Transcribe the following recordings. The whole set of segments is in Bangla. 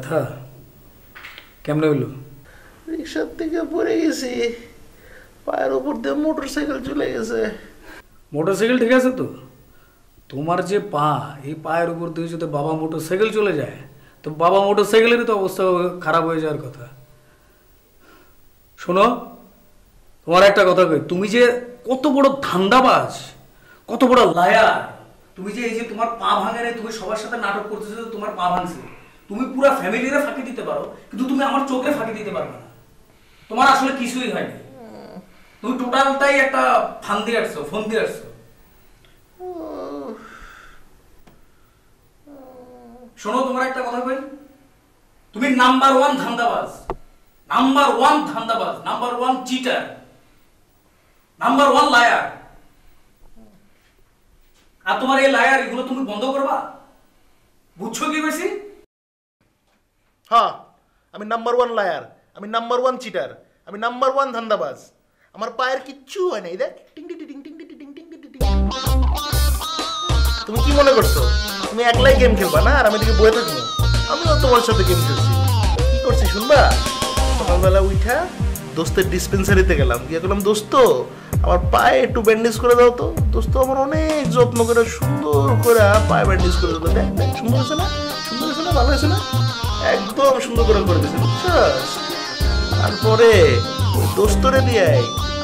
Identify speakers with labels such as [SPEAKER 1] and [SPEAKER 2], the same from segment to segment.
[SPEAKER 1] ব্যথা কেমনে হইল?
[SPEAKER 2] রিক্সার থেকে পড়ে গেছি, পায়ের উপর দিয়ে মোটরসাইকেল চলে গেছে।
[SPEAKER 1] মোটরসাইকেল ঠিক আছে তো? তোমার যে পা, এই পায়ের উপর দিয়ে যদি বাবা মোটরসাইকেল চলে যায় তো বাবা মোটরসাইকেলেরই তো অবস্থা খারাপ হয়ে যাওয়ার কথা। শোনো, তোমার একটা কথা কই, তুমি যে কত বড় ধান্দাবাজ, কত বড় লায়ার। তুমি যে এই যে তোমার পা ভাঙে, তুমি সবার সাথে নাটক করতেছো যে তোমার পা ভাঙছে। তুমি পুরো ফ্যামিলিরে ফাঁকি দিতে পারো, কিন্তু তুমি আমার চোখে ফাঁকি দিতে পারবে না। তোমার আসলে কিছুই হয়নি, তুমি টোটালটাই একটা ফোন দিয়ে আসছো। শোনো, তোমার একটা কথা কই, তুমি নাম্বার 1 ধান্দাবাজ, নাম্বার 1 ধান্দাবাজ, নাম্বার 1 চিটার, নাম্বার 1 লায়ার। আর তোমার এই লায়ার এগুলো তুমি বন্ধ করবা, বুঝছো কি বেশি?
[SPEAKER 2] হ্যাঁ, আমি নাম্বার 1 লায়ার, আমি নাম্বার 1 চিটার, আমি নাম্বার 1 ধান্দাবাজ। আমার পায়ের কিচ্ছু হয় নাই, দেখ টিং টিং টিং টিং টিং টিং টিং টিং টিং। তুমি কি মনে করছো তুমি একলাই গেম খেলবা না আর আমি দিকে বয়ে থাকবো? আমিও তোমার সাথে গেম খেলছি। কি করছি শুনবা? সকালবেলা উঠা দোস্তের ডিসপেন্সারিতে গেলাম, গিয়ে বললাম দোস্ত আমার পায়ে একটু ব্যান্ডেজ করে দাও তো। দোস্ত আমার অনেক যত্ন করে সুন্দর করে পায়ে ব্যান্ডেজ করে দিল। দেখ দেখ সুন্দর হয়েছে না, সুন্দর হয়েছে না, ভালো হয়েছে না, একদম সুন্দর করে দিয়েছে, বুঝছস? তারপরে ওই দোস্তরে দিয়ে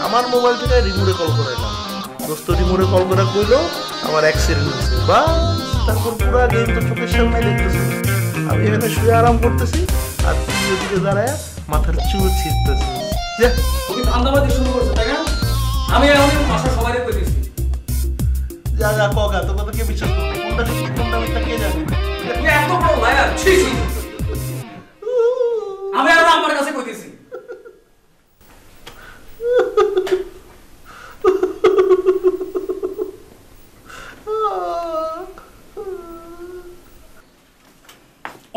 [SPEAKER 2] আমার মোবাইল থেকে রিমোটে কল করাইলাম। দোস্ত রিমোটে কল করে কইলো আমার অ্যাক্সিডেন্ট হয়েছে। বাস, তারপর পুরা গেম তো চোখের সামনে দেখতেছি। আমি এখানে শুয়ে আরাম করতেছি আর তুই ওদিকে দাঁড়ায় মাথার চুল ছিঁড়তেছিস।
[SPEAKER 1] তুমি ধান্দাবাজি শুরু করছো, তাই না? আমি বাসা সবাইকে কই দিছি।
[SPEAKER 2] যা যা কগা, তোকে তো কে বিশ্বাস করবে? কোনটা ঠিক কোনটা মিথ্যা কে জানে?
[SPEAKER 1] তুমি এত বড় লায়ার, ছি ছি। আমি আমার কাছে কই দিছি।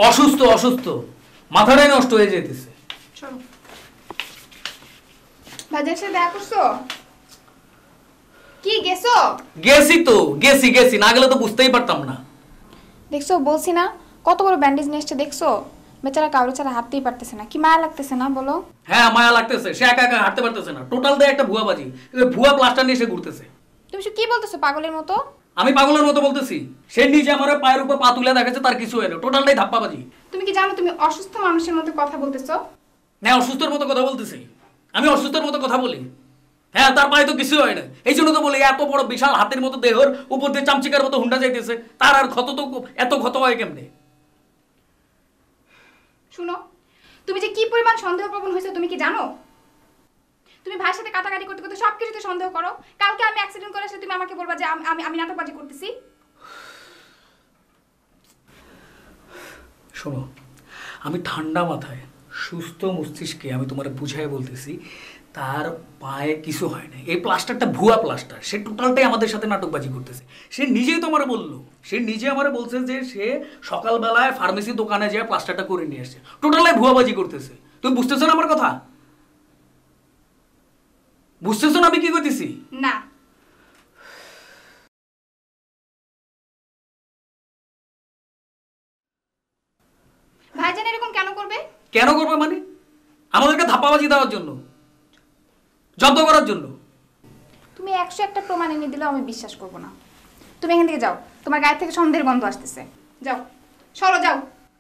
[SPEAKER 1] অসুস্থ অসুস্থ, মাথাটাই নষ্ট হয়ে যেতেছে।
[SPEAKER 3] চলো ভাইজানের সাথে দেখা করছো? কি গেছো?
[SPEAKER 1] গেছি তো, গেছি না গেলে তো বুঝতেই পারতাম না।
[SPEAKER 3] দেখছো, বলছি না কত বড় ব্যান্ডেজ নিয়ে এসছে, দেখছো? বেচারা কাউরে ছাড়া হাঁটতেই পারতেছে না। কি মায়া লাগতেছে না বলো?
[SPEAKER 1] হ্যাঁ মায়া লাগতেছে, সে একা একা হাঁটতে পারতেছে না। টোটাল দিয়ে একটা ভুয়াবাজি, ভুয়া প্লাস্টার নিয়ে সে ঘুরতেছে।
[SPEAKER 3] তুমি কি বলতেছো পাগলের মতো?
[SPEAKER 1] আমি পাগলের মতো বলতেছি? সে নিজে আমার পায়ের উপর পা তুলে দেখাচ্ছে, তার কিছু হয় না, টোটালটাই ধাপ্পাবাজি।
[SPEAKER 3] তুমি কি জানো তুমি অসুস্থ মানুষের মতো কথা বলতেছো?
[SPEAKER 1] হ্যাঁ অসুস্থের মতো কথা বলতেছি, আমি অসুস্থের মতো কথা বলি। হ্যাঁ তার পায়ে তো কিছু হয় না, এই জন্য তো বলি এত বড় বিশাল হাতের মতো দেহর উপর দিয়ে চামচিকার মতো হুন্ডা যাইতেছে, তার আর ক্ষত তো এত ক্ষত হয় কেমনে?
[SPEAKER 3] শুনো, তুমি যে কি পরিমাণ সন্দেহপ্রবণ হয়েছে তুমি কি জানো? তুমি ভাইয়ের সাথে কাটাকাটি করতে করতে সবকিছুতে সন্দেহ করো। কালকে আমি অ্যাক্সিডেন্ট করে আসলে তুমি আমাকে বলবা যে আমি নাটকবাজি করতেছি।
[SPEAKER 1] শোনো, আমি ঠান্ডা মাথায় সুস্থ মস্তিষ্কে আমি তোমার বুঝাই বলতেছি, তার পায়ে কিছু হয় না। এই প্লাস্টারটা ভুয়া প্লাস্টার, সে টোটালটাই আমাদের সাথে নাটকবাজি করতেছে। সে নিজেই তো আমারে বললো, সে নিজে আমারে বলছে যে সে সকালবেলায় ফার্মেসি দোকানে যেয়ে প্লাস্টারটা করে নিয়ে আসছে। টোটালটাই ভুয়াবাজি করতেছে। তুমি বুঝতেছো না আমার কথা? বুঝতেছো না আমি কি করতেছি?
[SPEAKER 3] না। ভাইজান এরকম কেন করবে?
[SPEAKER 1] কেন করবে মানে? আমাদেরকে ধাপ্পাবাজি দেওয়ার জন্য, জব্দ করার জন্য।
[SPEAKER 3] তুমি 101টা প্রমাণ এনে দিলেও আমি বিশ্বাস করব না। তুমি এখান থেকে যাও, তোমার গায়ে থেকে সন্দেহের গন্ধ আসতেছে। যাও, সরো যাও।